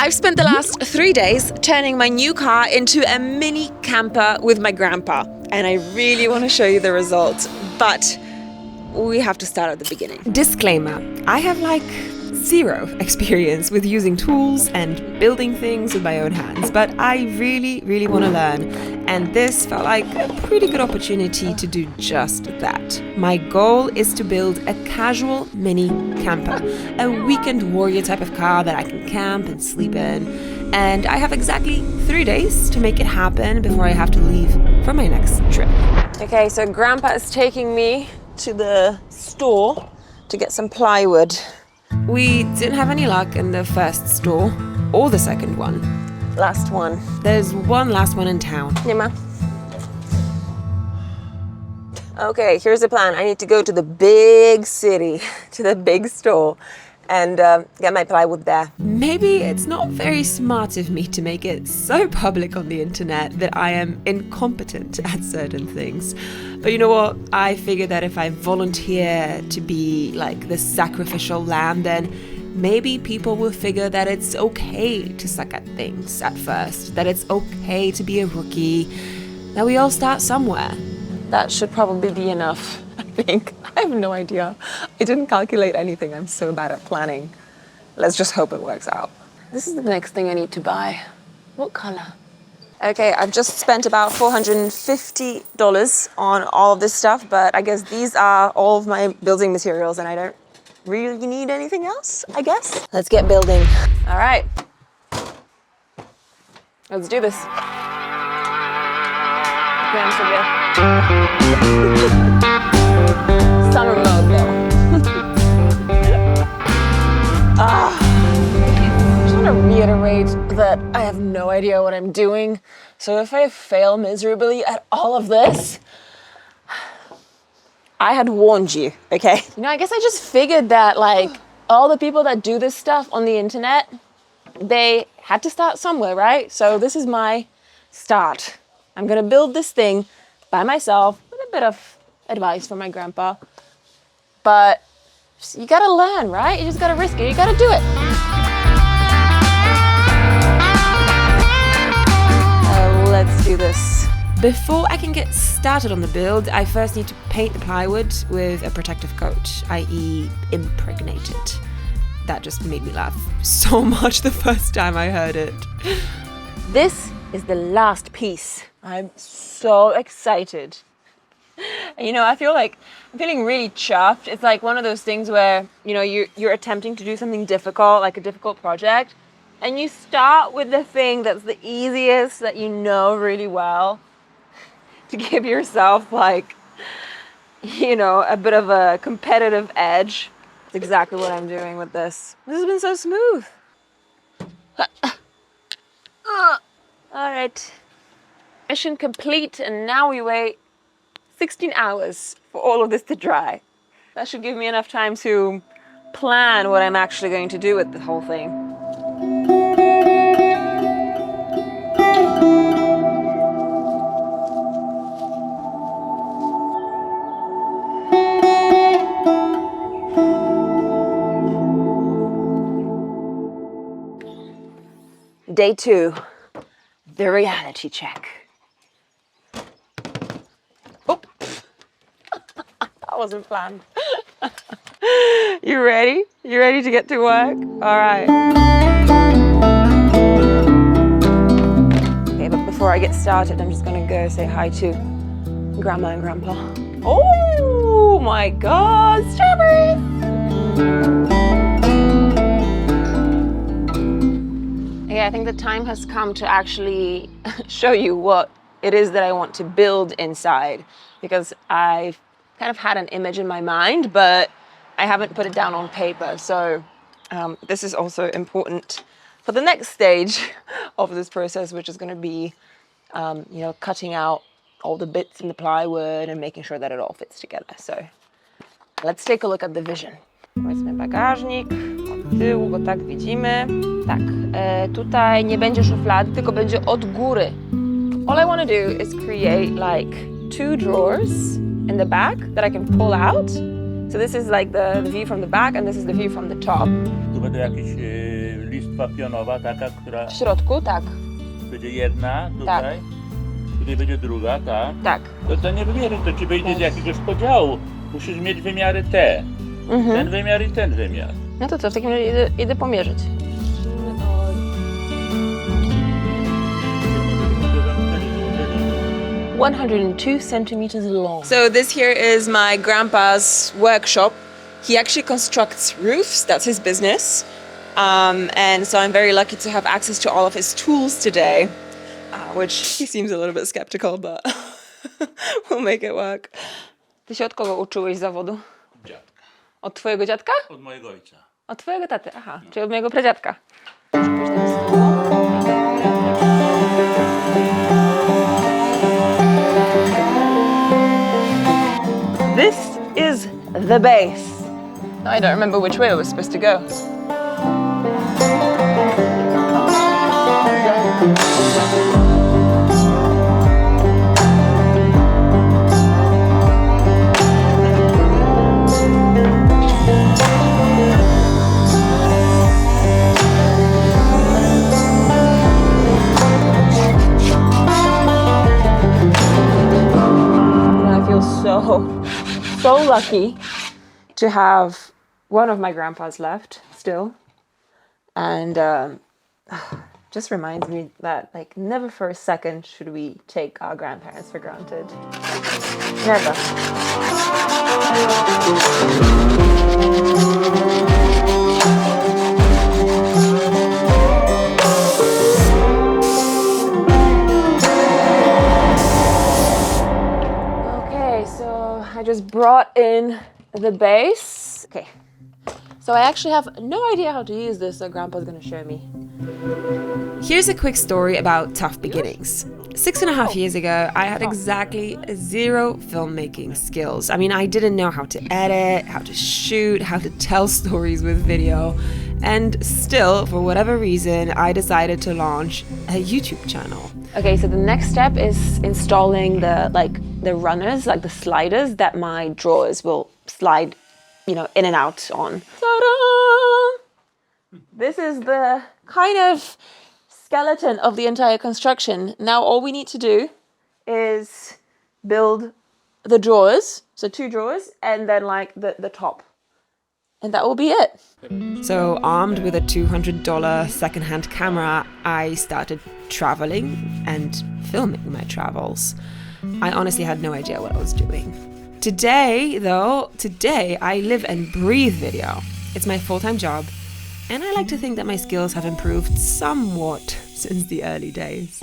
I've spent the last 3 days turning my new car into a mini camper with my grandpa, and I really want to show you the results, but we have to start at the beginning. Disclaimer, I have zero experience with using tools and building things with my own hands, but I really want to learn, and this felt like a pretty good opportunity to do just that. My goal is to build a casual mini camper, a weekend warrior type of car that I can camp and sleep in, and I have exactly 3 days to make it happen before I have to leave for my next trip. Okay, so Grandpa is taking me to the store to get some plywood. We didn't have any luck in the first store, or the second one. Last one. There's one last one in town. Nie ma. Okay, here's the plan. I need to go to the big city, to the big store, and get my plywood there. Maybe it's not very smart of me to make it so public on the internet that I am incompetent at certain things. But you know what? I figured that if I volunteer to be the sacrificial lamb, then maybe people will figure that it's okay to suck at things at first, that it's okay to be a rookie, that we all start somewhere. That should probably be enough, I think. I have no idea. I didn't calculate anything. I'm so bad at planning. Let's just hope it works out. This is the next thing I need to buy. What color? Okay, I've just spent about $450 on all of this stuff, but I guess these are all of my building materials and I don't really need anything else, I guess. Let's get building. All right. Let's do this. Summer mode, though. I just want to reiterate that I have no idea what I'm doing. So if I fail miserably at all of this, I had warned you, okay? I guess I just figured that all the people that do this stuff on the internet, they had to start somewhere, right? So this is my start. I'm gonna build this thing by myself with a bit of advice from my grandpa. But you gotta learn, right? You just gotta risk it, you gotta do it. Let's do this. Before I can get started on the build, I first need to paint the plywood with a protective coat, i.e. impregnate it. That just made me laugh so much the first time I heard it. This is the last piece. I'm so excited. I feel I'm feeling really chuffed. It's one of those things where, you're attempting to do something difficult, like a difficult project, and you start with the thing that's the easiest, that you know really well, to give yourself a bit of a competitive edge. That's exactly what I'm doing with this. This has been so smooth. All right. Mission complete, and now we wait 16 hours for all of this to dry. That should give me enough time to plan what I'm actually going to do with the whole thing. Day 2, the reality check. Oh, that wasn't planned. You ready? You ready to get to work? All right. Okay, but before I get started, I'm just gonna go say hi to Grandma and Grandpa. Oh my God, strawberries! Yeah, I think the time has come to actually show you what it is that I want to build inside, because I've kind of had an image in my mind, but I haven't put it down on paper. So this is also important for the next stage of this process, which is going to be, cutting out all the bits in the plywood and making sure that it all fits together. So let's take a look at the vision. Powiedzmy bagażnik, od tyłu go tak widzimy. Tak, tutaj nie będzie szuflady, tylko będzie od góry. All I want to do is create 2 drawers in the back that I can pull out. So this is the view from the back, and this is the view from the top. Tu będą jakieś listwa pionowa, taka, która W środku, tak. będzie jedna tutaj, tutaj będzie druga, tak? Tak. To nie wymiery, to ci wyjdzie z jakiegoś podziału. Musisz mieć wymiary te. Ten wymiar i ten wymiar. No to co, w takim razie idę pomierzyć. 102 centimeters long. So this here is my grandpa's workshop. He actually constructs roofs, that's his business. And so I'm very lucky to have access to all of his tools today, which he seems a little bit skeptical, but we'll make it work. Ty się od kogo uczyłeś zawodu? Dziadka. Od twojego dziadka? Od mojego ojca. Od twojego taty, aha, czyli od mojego pradziadka. This is the base. I don't remember which way it was supposed to go. So lucky to have one of my grandpas left still, and just reminds me that like never for a second should we take our grandparents for granted. Never. I just brought in the base. Okay, so I actually have no idea how to use this, so Grandpa's gonna show me. Here's a quick story about tough beginnings. 6.5 years ago, I had exactly zero filmmaking skills. I mean, I didn't know how to edit, how to shoot, how to tell stories with video. And still, for whatever reason, I decided to launch a YouTube channel. Okay, so the next step is installing the runners, like the sliders that my drawers will slide, in and out on. Ta-da! This is the kind of skeleton of the entire construction. Now all we need to do is build the drawers, so 2 drawers, and then the top. And that will be it. So armed with a $200 secondhand camera, I started traveling and filming my travels. I honestly had no idea what I was doing. Today I live and breathe video. It's my full-time job, and I like to think that my skills have improved somewhat since the early days.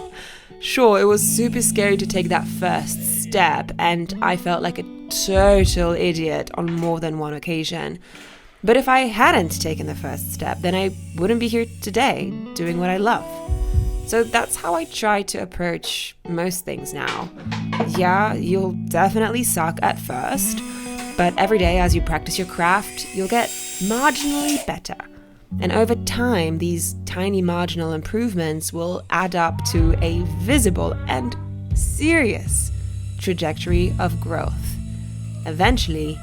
Sure, it was super scary to take that first step, and I felt like a total idiot on more than one occasion. But if I hadn't taken the first step, then I wouldn't be here today doing what I love. So that's how I try to approach most things now. Yeah, you'll definitely suck at first, but every day as you practice your craft, you'll get marginally better. And over time, these tiny marginal improvements will add up to a visible and serious trajectory of growth. Eventually,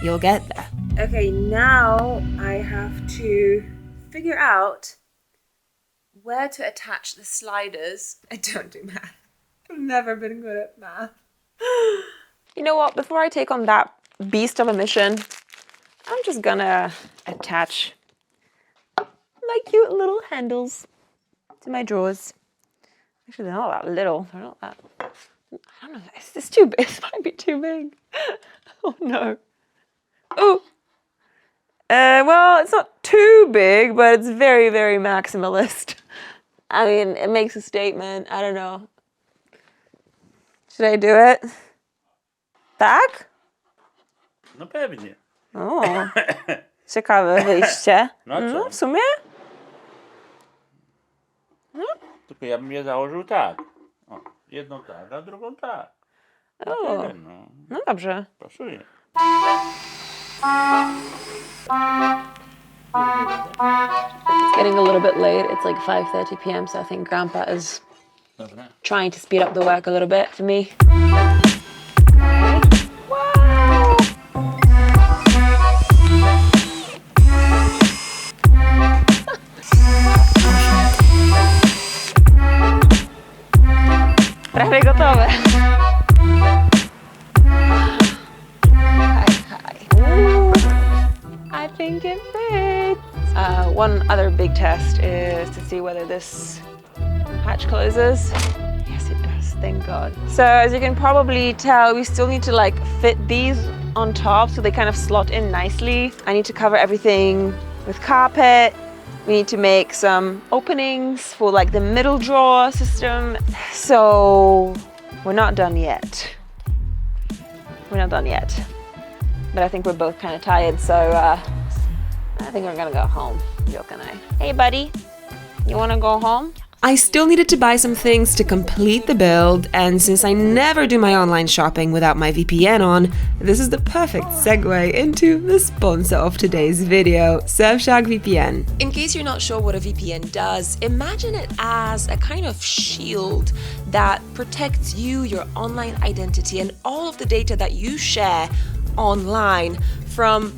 you'll get there. Okay, now I have to figure out where to attach the sliders. I don't do math. I've never been good at math. You know what? Before I take on that beast of a mission, I'm just gonna attach my cute little handles to my drawers. Actually, they're not that little. They're not that... I don't know. Is this too big? This might be too big. Oh, no. Oh! Well, it's not too big, but it's very, very maximalist. I mean, it makes a statement. I don't know. Should I do it? Tak? No pewnie. O, ciekawe wyjście. No co? No, w sumie? Tylko ja bym je założył tak. O, jedną tak, a drugą tak. O, no dobrze. Pasuje. It's getting a little bit late. It's like 5:30 p.m. So I think Grandpa is trying to speed up the work a little bit for me. Wow! Prawie gotowe. I think it fits. One other big test is to see whether this hatch closes. Yes, it does, thank God. So as you can probably tell, we still need to like fit these on top so they kind of slot in nicely. I need to cover everything with carpet. We need to make some openings for like the middle drawer system. So we're not done yet. We're not done yet. But I think we're both kind of tired, so I think we're gonna go home, Joke and I. Hey buddy, you wanna go home? I still needed to buy some things to complete the build, and since I never do my online shopping without my VPN on, this is the perfect segue into the sponsor of today's video, Surfshark VPN. In case you're not sure what a VPN does, imagine it as a kind of shield that protects you, your online identity, and all of the data that you share online from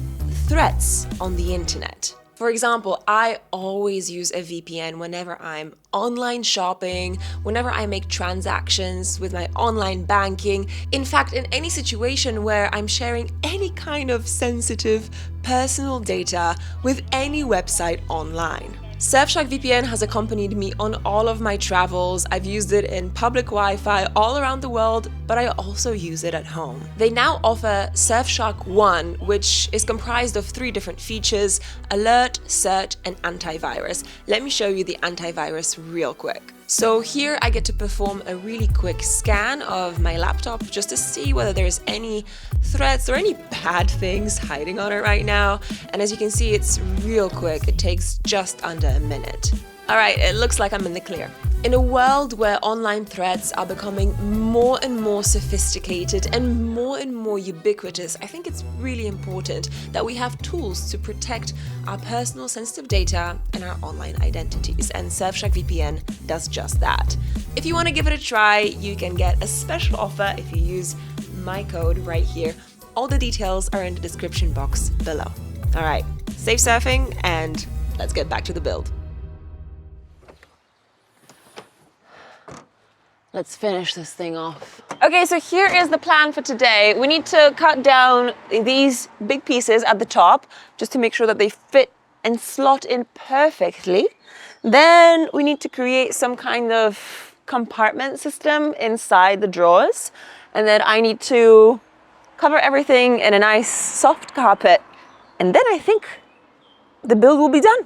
threats on the internet. For example, I always use a VPN whenever I'm online shopping, whenever I make transactions with my online banking. In fact, in any situation where I'm sharing any kind of sensitive personal data with any website online. Surfshark VPN has accompanied me on all of my travels. I've used it in public Wi-Fi all around the world, but I also use it at home. They now offer Surfshark One, which is comprised of 3 different features: alert, search, and antivirus. Let me show you the antivirus real quick. So here I get to perform a really quick scan of my laptop just to see whether there's any threats or any bad things hiding on it right now. And as you can see, it's real quick. It takes just under a minute. All right, it looks like I'm in the clear. In a world where online threats are becoming more and more sophisticated and more ubiquitous, I think it's really important that we have tools to protect our personal sensitive data and our online identities, and Surfshark VPN does just that. If you want to give it a try, you can get a special offer if you use my code right here. All the details are in the description box below. All right, safe surfing, and let's get back to the build. Let's finish this thing off. Okay, so here is the plan for today. We need to cut down these big pieces at the top just to make sure that they fit and slot in perfectly. Then we need to create some kind of compartment system inside the drawers. And then I need to cover everything in a nice soft carpet. And then I think the build will be done.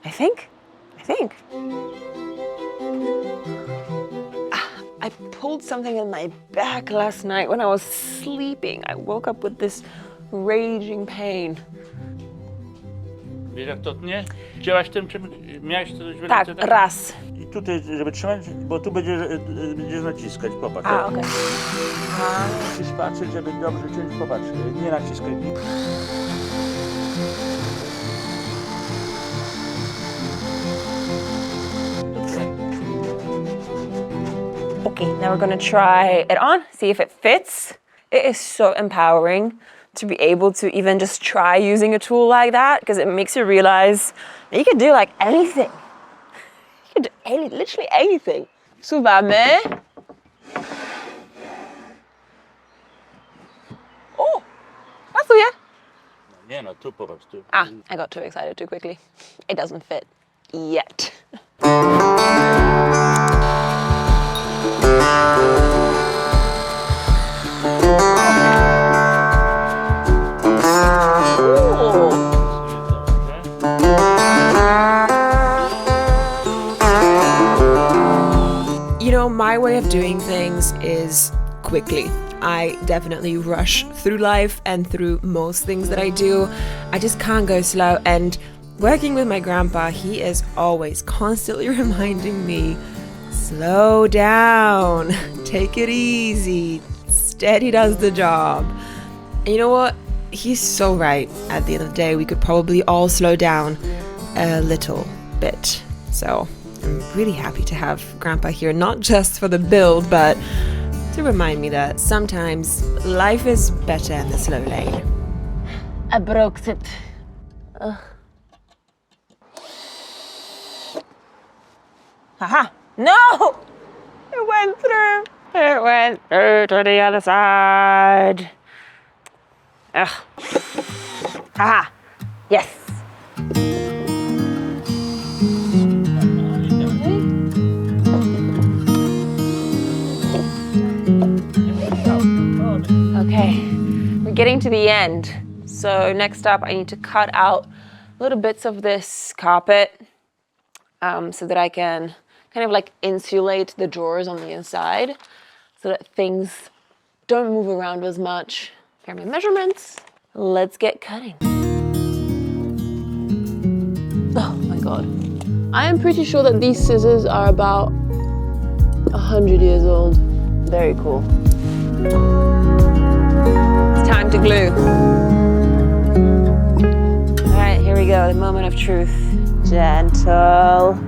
I think. I pulled something in my back last night when I was sleeping. I woke up with this raging pain. Wiesz jak to tnie? Chciałaś tym czym? Miałaś coś w Tak, ręce? raz. I tutaj, żeby trzymać, bo tu będziesz naciskać, popatrz. A, okej. Musisz patrzeć, żeby dobrze ciąć, popatrz, nie naciskaj. Okay, now we're gonna try it on, see if it fits. It is so empowering to be able to even just try using a tool like that, because it makes you realize that you can do like anything. You can do literally anything. Słowamy. Oh, pasuje. Nie no, tu popatrz, tu. Ah, I got too excited too quickly. It doesn't fit yet. You know, my way of doing things is quickly. I definitely rush through life and through most things that I do. I just can't go slow, and working with my grandpa, he is always constantly reminding me, slow down, take it easy, steady does the job. And you know what? He's so right. At the end of the day, we could probably all slow down a little bit. So I'm really happy to have Grandpa here, not just for the build, but to remind me that sometimes life is better in the slow lane. I broke it. Haha, no! It went through. It went through to the other side. Ugh. Haha. Yes. Okay, we're getting to the end. So next up, I need to cut out little bits of this carpet so that I can kind of like insulate the drawers on the inside so that things don't move around as much. Here are my measurements. Let's get cutting. Oh my God. I am pretty sure that these scissors are about 100 years old. Very cool. It's time to glue. All right, here we go, the moment of truth. Gentle.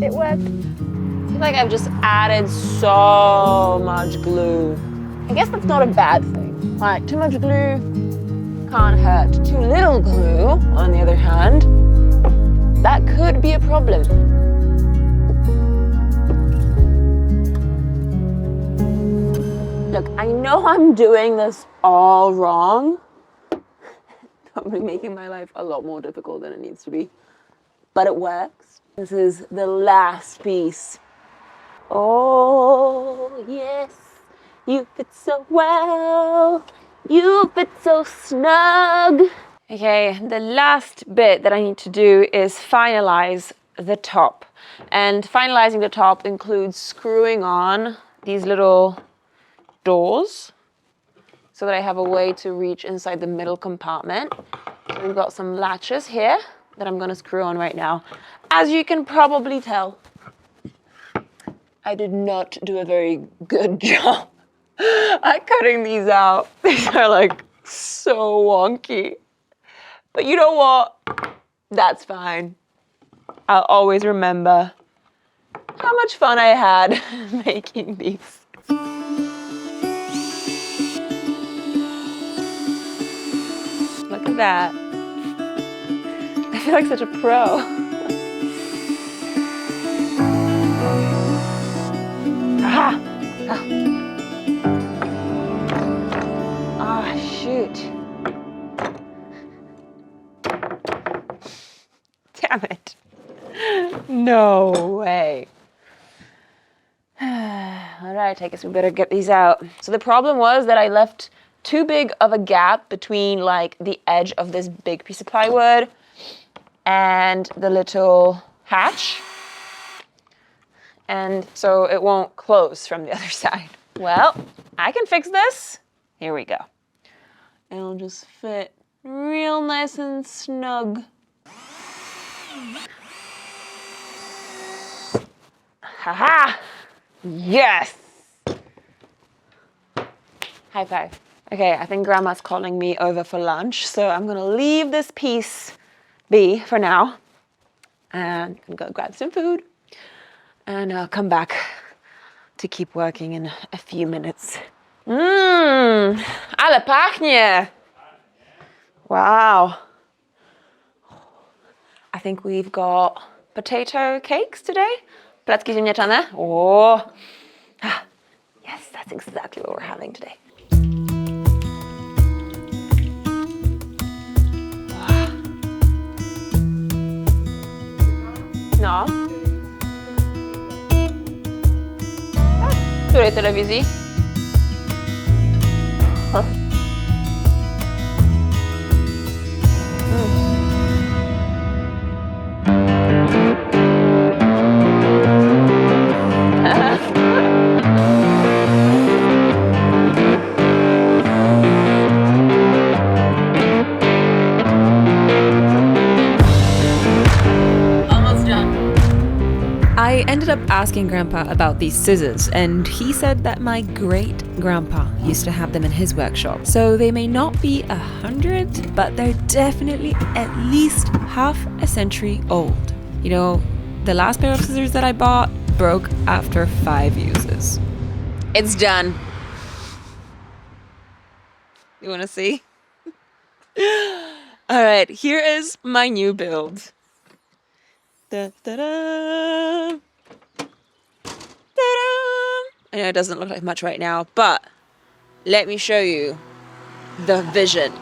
It worked. I feel like I've just added so much glue. I guess that's not a bad thing. Like, too much glue can't hurt. Too little glue, on the other hand, that could be a problem. Look, I know I'm doing this all wrong. Probably making my life a lot more difficult than it needs to be. But it works. This is the last piece. Oh, yes. You fit so well. You fit so snug. Okay, the last bit that I need to do is finalize the top. And finalizing the top includes screwing on these little doors so that I have a way to reach inside the middle compartment. So we've got some latches here that I'm gonna screw on right now. As you can probably tell, I did not do a very good job at cutting these out. These are like so wonky. But you know what? That's fine. I'll always remember how much fun I had making these. Look at that. I feel like such a pro. Ah! Ah, shoot. Damn it. No way. All right, I guess we better get these out. So the problem was that I left too big of a gap between like the edge of this big piece of plywood and the little hatch. And so it won't close from the other side. Well, I can fix this. Here we go. It'll just fit real nice and snug. Haha! Yes! High five. Okay, I think Grandma's calling me over for lunch, so I'm gonna leave this piece be for now. And I'm gonna go grab some food. And I'll come back to keep working in a few minutes. Ale pachnie! Wow. I think we've got potato cakes today. Placki ziemniaczane. Oh. Yes, that's exactly what we're having today. No. Której telewizji? Huh? I ended up asking Grandpa about these scissors, and he said that my great-grandpa used to have them in his workshop. So they may not be 100, but they're definitely at least half a century old. You know, the last pair of scissors that I bought broke after 5 uses. It's done. You wanna see? All right, here is my new build. Ta-da! Ta-da! I know it doesn't look like much right now, but let me show you the vision.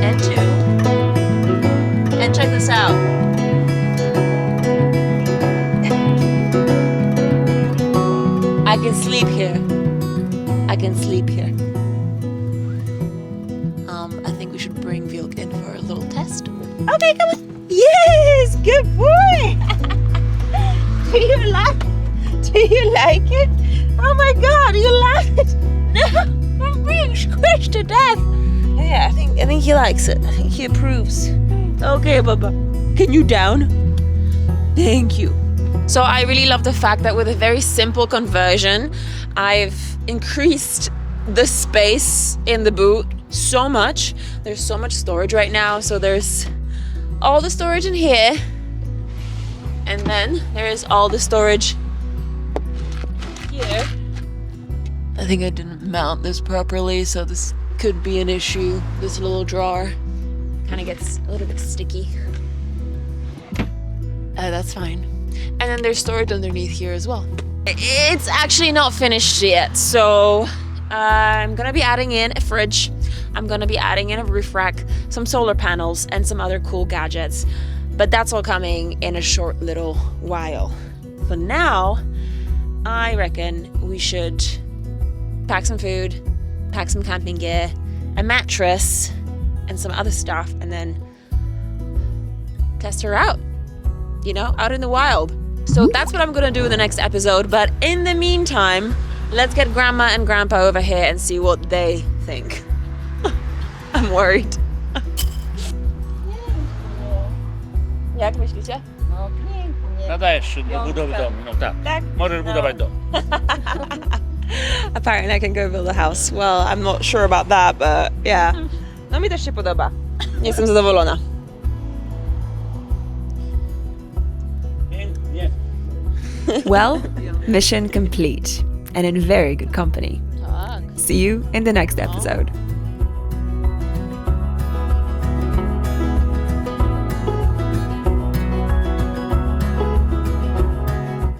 And 2. And check this out. I can sleep here. I can sleep here. I think we should bring Wheelock in for a little test. Okay, come on. Yes, good boy. Do you like it? Oh my God, you like it? No, I'm being squished to death. Yeah, I think he likes it. I think he approves. Okay, Baba. Can you down? Thank you. So I really love the fact that with a very simple conversion, I've increased the space in the boot so much. There's so much storage right now. So there's all the storage in here. And then there's all the storage here. I think I didn't mount this properly, so this could be an issue. This little drawer kind of gets a little bit sticky. That's fine. And then there's storage underneath here as well. It's actually not finished yet, so I'm gonna be adding in a fridge. I'm gonna be adding in a roof rack, some solar panels, and some other cool gadgets. But that's all coming in a short little while. For now, I reckon we should pack some food, pack some camping gear, a mattress, and some other stuff, and then test her out, you know, out in the wild. So that's what I'm gonna do in the next episode. But in the meantime, let's get Grandma and Grandpa over here and see what they think. I'm worried. Jak myślicie? No pięknie. Nadajesz się do budowy domu, no tak. Możesz budować dom. Apparently I can go build a house. Well, I'm not sure about that, but yeah. No mi też się podoba. Jestem zadowolona. Pięknie. Well, mission complete and in very good company. See you in the next episode.